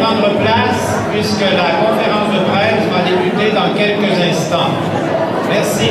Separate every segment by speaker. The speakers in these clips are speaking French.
Speaker 1: Prendre place, puisque la conférence de presse va débuter dans quelques instants. Merci.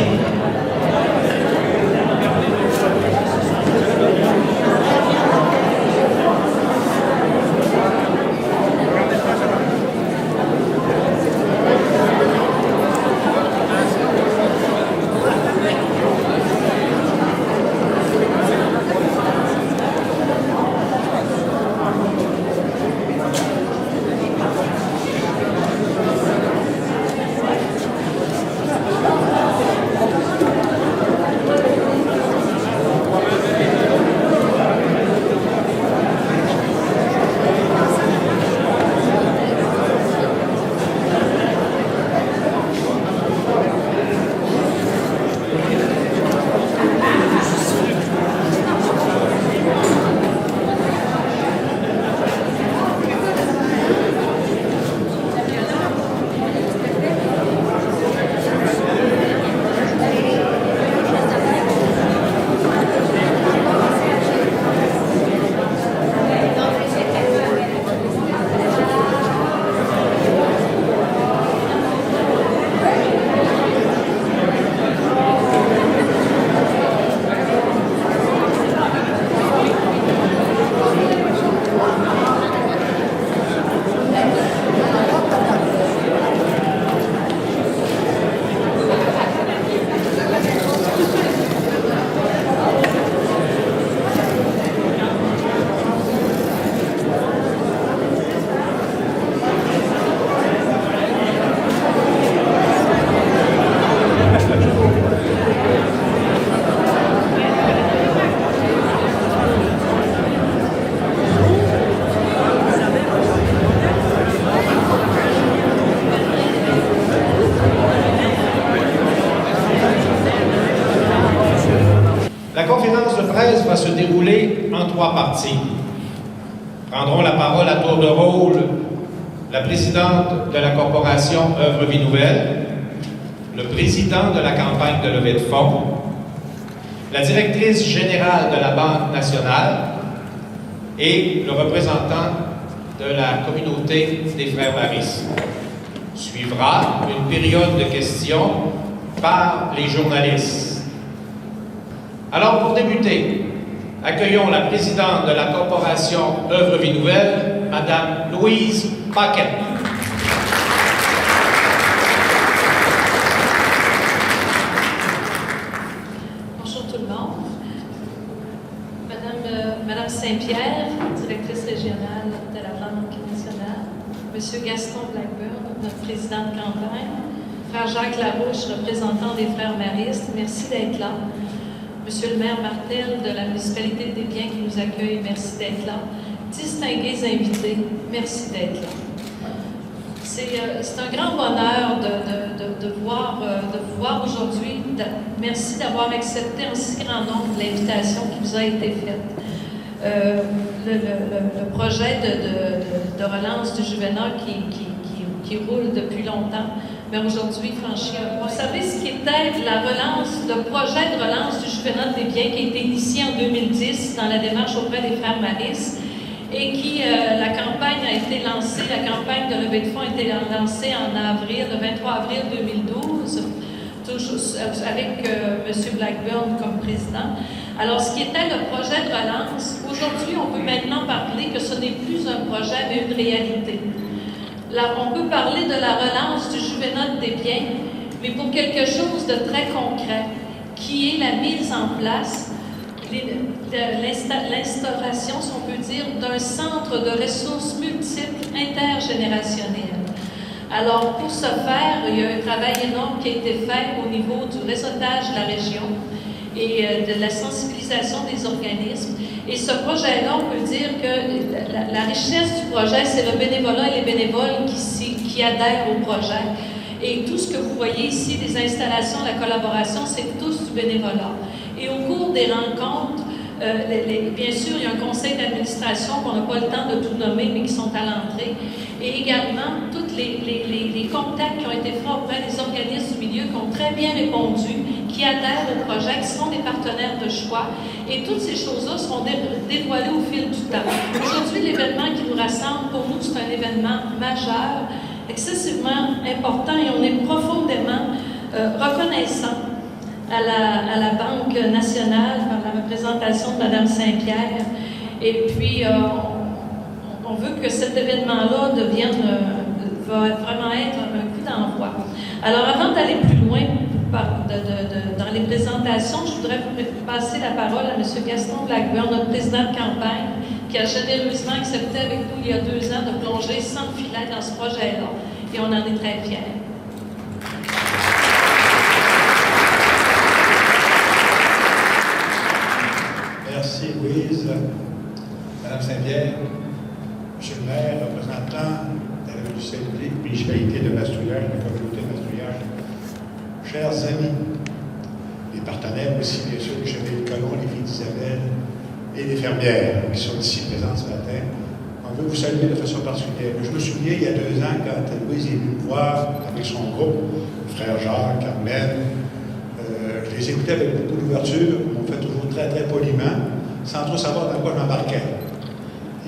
Speaker 1: La conférence de presse va se dérouler en 3 parties. Prendront la parole à tour de rôle la présidente de la corporation Œuvre Vie Nouvelle, le président de la campagne de levée de fonds, la directrice générale de la Banque nationale et le représentant de la communauté des Frères Maristes. Suivra une période de questions par les journalistes. Alors, pour débuter, accueillons la présidente de la corporation Œuvre Vie Nouvelle, Madame Louise Paquette.
Speaker 2: Bonjour tout le monde. Madame Saint-Pierre, directrice régionale de la Banque nationale, Monsieur Gaston Blackburn, notre président de campagne, Frère Jacques Larouche, représentant des Frères Maristes, merci d'être là. Monsieur le maire Martel de la municipalité des Biens qui nous accueille, merci d'être là. Distingués invités, merci d'être là. C'est un grand bonheur de vous voir aujourd'hui. Merci d'avoir accepté en si grand nombre l'invitation qui vous a été faite. Le projet de relance du Juvénat qui roule depuis longtemps, mais aujourd'hui franchit un point. Vous savez ce qui était le projet de relance du Juvénat des Biens qui a été initié en 2010 dans la démarche auprès des Frères Maristes et qui, la campagne a été lancée, la campagne de levée de fonds a été lancée en avril, le 23 avril 2012, toujours avec M. Blackburn comme président. Alors, ce qui était le projet de relance, aujourd'hui, on peut maintenant parler que ce n'est plus un projet, mais une réalité. Là, on peut parler de la relance du Juvénat des Biens, mais pour quelque chose de très concret, qui est la mise en place, l'instauration, si on peut dire, d'un centre de ressources multiples intergénérationnelles. Alors, pour ce faire, il y a un travail énorme qui a été fait au niveau du réseautage de la région et de la sensibilisation des organismes. Et ce projet-là, on peut dire que la richesse du projet, c'est le bénévolat et les bénévoles qui adhèrent au projet. Et tout ce que vous voyez ici, les installations, la collaboration, c'est tous du bénévolat. Et au cours des rencontres, bien sûr, il y a un conseil d'administration qu'on n'a pas le temps de tout nommer, mais qui sont à l'entrée. et également tous les contacts qui ont été faits auprès des organismes du milieu qui ont très bien répondu, qui adhèrent au projet, qui sont des partenaires de choix. Et toutes ces choses-là seront dévoilées au fil du temps. Aujourd'hui, l'événement qui nous rassemble, pour nous, c'est un événement majeur, excessivement important, et on est profondément reconnaissant à la Banque nationale par la représentation de Mme Saint-Pierre. Et puis, on veut que cet événement-là va vraiment être un coup d'envoi. Alors, avant d'aller plus loin dans les présentations, je voudrais passer la parole à M. Gaston Blackburn, notre président de campagne, qui a généreusement accepté avec nous il y a 2 ans de plonger sans filet dans ce projet-là. Et on en est très fiers.
Speaker 3: Merci, Louise. Madame Saint-Pierre, Monsieur le maire, représentant de la municipalité de Mastouillage, de la communauté de Mastouillage, chers amis, les partenaires aussi, bien sûr, les chevaliers de Colomb, les filles d'Isabelle et les fermières qui sont ici présentes ce matin, on veut vous saluer de façon particulière. Je me souviens, il y a 2 ans, quand Louise est venue me voir avec son groupe, frère Jacques, Carmen, je les écoutais avec beaucoup d'ouverture, on fait toujours très, très poliment, sans trop savoir dans quoi je m'embarquais.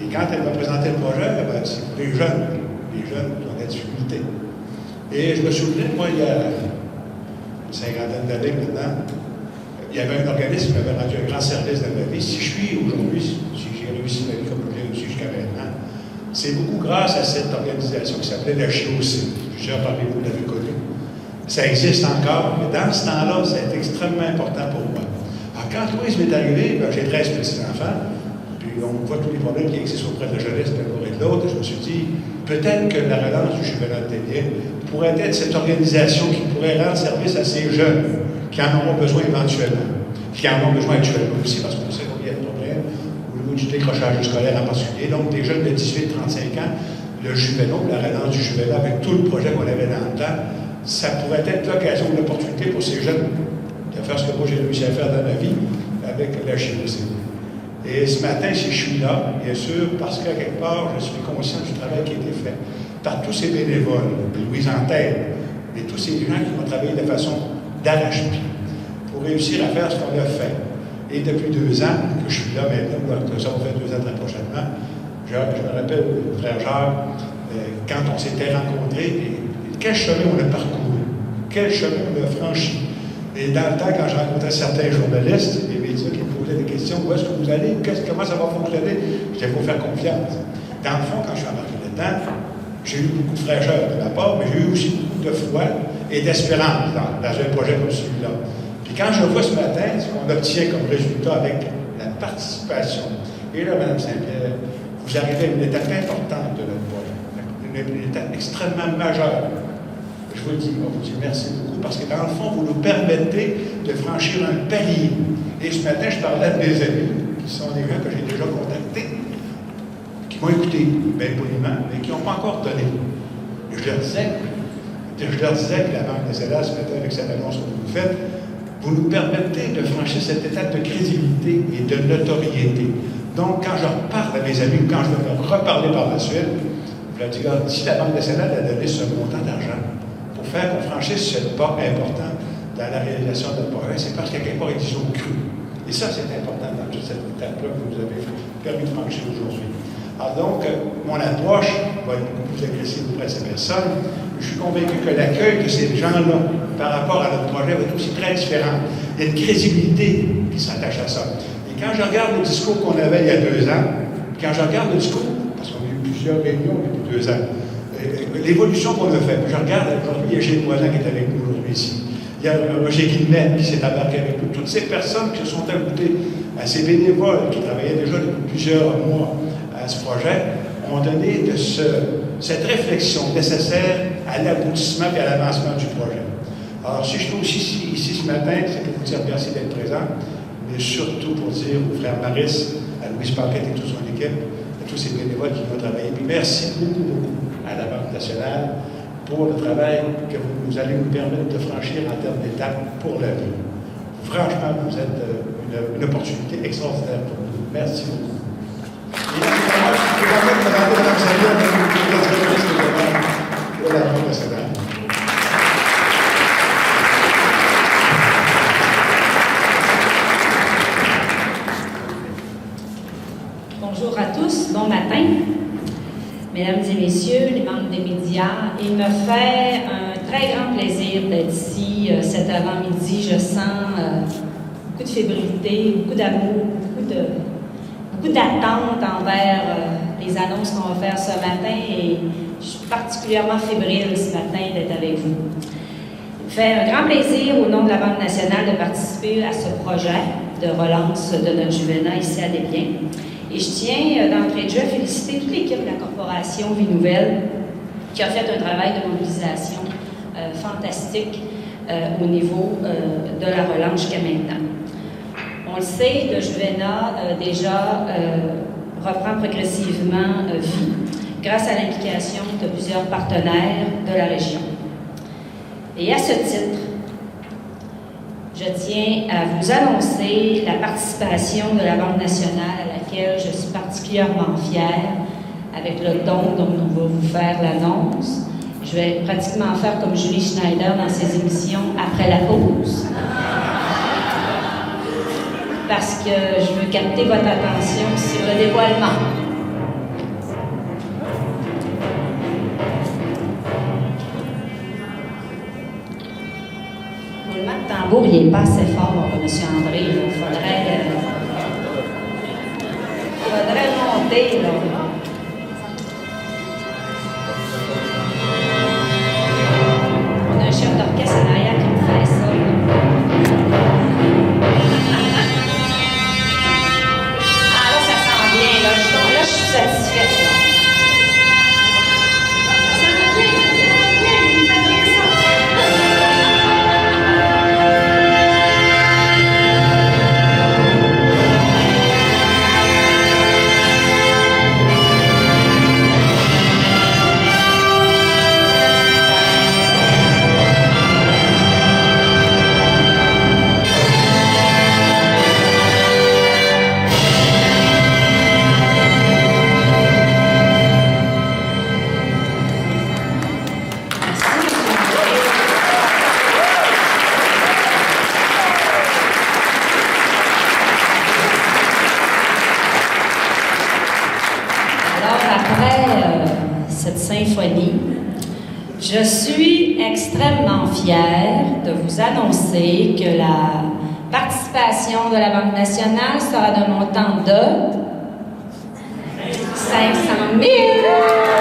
Speaker 3: Et quand elle m'a présenté le projet, c'est pour les jeunes qui ont des difficultés. Et je me souviens, moi, il y a une 50aine d'années maintenant, il y avait un organisme qui m'avait rendu un grand service dans ma vie. Si je suis aujourd'hui, si j'ai réussi ma vie comme je l'ai réussi jusqu'à maintenant, c'est beaucoup grâce à cette organisation qui s'appelait la JOC. Plusieurs parmi vous l'avez connue. Ça existe encore, mais dans ce temps-là, ça a été extrêmement important pour moi. Alors, quand Louise m'est arrivé, j'ai 13 petits-enfants, puis on voit tous les problèmes qui existent auprès de la jeunesse d'un côté et de l'autre, je me suis dit, peut-être que la relance du juvénat Télien pourrait être cette organisation qui pourrait rendre service à ces jeunes qui en auront besoin éventuellement, qui en ont besoin actuellement aussi, parce qu'on sait combien il y a de problèmes au niveau du décrochage scolaire en particulier. Donc, des jeunes de 18-35 ans, le juvénat, la relance du juvénat, avec tout le projet qu'on avait dans le temps, ça pourrait être l'occasion, l'opportunité pour ces jeunes de faire ce que moi j'ai réussi à faire dans ma vie avec la JOC. Et ce matin, si je suis là, bien sûr, parce qu'à quelque part, je suis conscient du travail qui a été fait par tous ces bénévoles, Louise en tête, et tous ces gens qui ont travaillé de façon d'arrache-pied pour réussir à faire ce qu'on a fait. Et depuis 2 ans que je suis là maintenant, ça va faire 2 ans très prochainement, je me rappelle, frère Jacques, quand on s'était rencontrés, quel chemin on a parcouru, quel chemin on a franchi. Et dans le temps, quand je rencontrais certains journalistes, les médias qui me posaient des questions, où est-ce que vous allez, comment ça va fonctionner, je disais, il faut faire confiance. Dans le fond, quand je suis embarqué là-dedans, j'ai eu beaucoup de fraîcheur de ma part, mais j'ai eu aussi beaucoup de foi et d'espérance dans un projet comme celui-là. Puis quand je vois ce matin ce qu'on obtient comme résultat avec la participation, et là, Mme Saint-Pierre, vous arrivez à une étape importante de notre projet, une étape extrêmement majeure. Je vous le dis, on vous dit merci beaucoup, parce que dans le fond, vous nous permettez de franchir un palier. Et ce matin, je parlais de mes amis, qui sont des gens que j'ai déjà contactés, qui m'ont écouté, bien poliment, mais qui n'ont pas encore donné. Et je leur disais que la Banque nationale, ce matin, avec cette annonce que vous faites, vous nous permettez de franchir cette étape de crédibilité et de notoriété. Donc, quand je reparle à mes amis, ou quand je vais leur reparler par la suite, je leur dis, si la Banque nationale a donné ce montant d'argent pour faire qu'on franchisse ce pas important dans la réalisation de notre projet, c'est parce qu'à quelque part, ils y ont cru. Et ça, c'est important dans toute cette étape-là que vous nous avez permis de franchir aujourd'hui. Alors donc, mon approche va être beaucoup plus agressive auprès de ces personnes. Je suis convaincu que l'accueil de ces gens-là par rapport à notre projet va être aussi très différent. Il y a une crédibilité qui s'attache à ça. Et quand je regarde le discours qu'on avait il y a 2 ans, quand je regarde le discours, parce qu'on a eu plusieurs réunions depuis 2 ans, l'évolution qu'on a faite, je regarde aujourd'hui, il y a Gilles Moisin qui est avec nous aujourd'hui ici. Il y a Roger Guillemette qui s'est embarqué avec nous. Toutes ces personnes qui se sont ajoutées à ces bénévoles qui travaillaient déjà depuis plusieurs mois à ce projet ont donné de cette réflexion nécessaire à l'aboutissement et à l'avancement du projet. Alors, si je suis aussi ici ce matin, c'est pour vous dire merci d'être présent, mais surtout pour dire aux frères Maris, à Louise Paquette et toute son équipe, à tous ces bénévoles qui vont travailler. Puis merci beaucoup à la Banque nationale pour le travail que vous allez nous permettre de franchir en termes d'étapes pour l'avenir. Franchement, vous êtes une opportunité extraordinaire pour nous. Merci beaucoup. Et là, je vais demander à Mme Saint-Pierre de nous
Speaker 4: médias. Il me fait un très grand plaisir d'être ici cet avant-midi. Je sens beaucoup de fébrilité, beaucoup d'amour, beaucoup d'attente envers les annonces qu'on va faire ce matin et je suis particulièrement fébrile ce matin d'être avec vous. Il me fait un grand plaisir au nom de la Banque nationale de participer à ce projet de relance de notre Juvena ici à Desbiens. Et je tiens d'entrée de jeu à féliciter toute l'équipe de la Corporation Vie Nouvelle qui a fait un travail de mobilisation fantastique au niveau de la relance jusqu'à maintenant. On le sait, le Juvena déjà reprend progressivement vie grâce à l'implication de plusieurs partenaires de la région. Et à ce titre, je tiens à vous annoncer la participation de la Banque nationale à laquelle je suis particulièrement fière avec le don dont on va vous faire l'annonce. Je vais pratiquement faire comme Julie Schneider dans ses émissions après la pause. Parce que je veux capter votre attention sur le dévoilement. Le roulement de tambour, il n'est pas assez fort, M. André. Il faudrait monter, là. On a un chef d'orchestre en arrière qui me fait ça, Là, je suis satisfaite. Ça va bien, il fait bien ça. Je suis extrêmement fière de vous annoncer que la participation de la Banque nationale sera d'un montant de 500 000 $.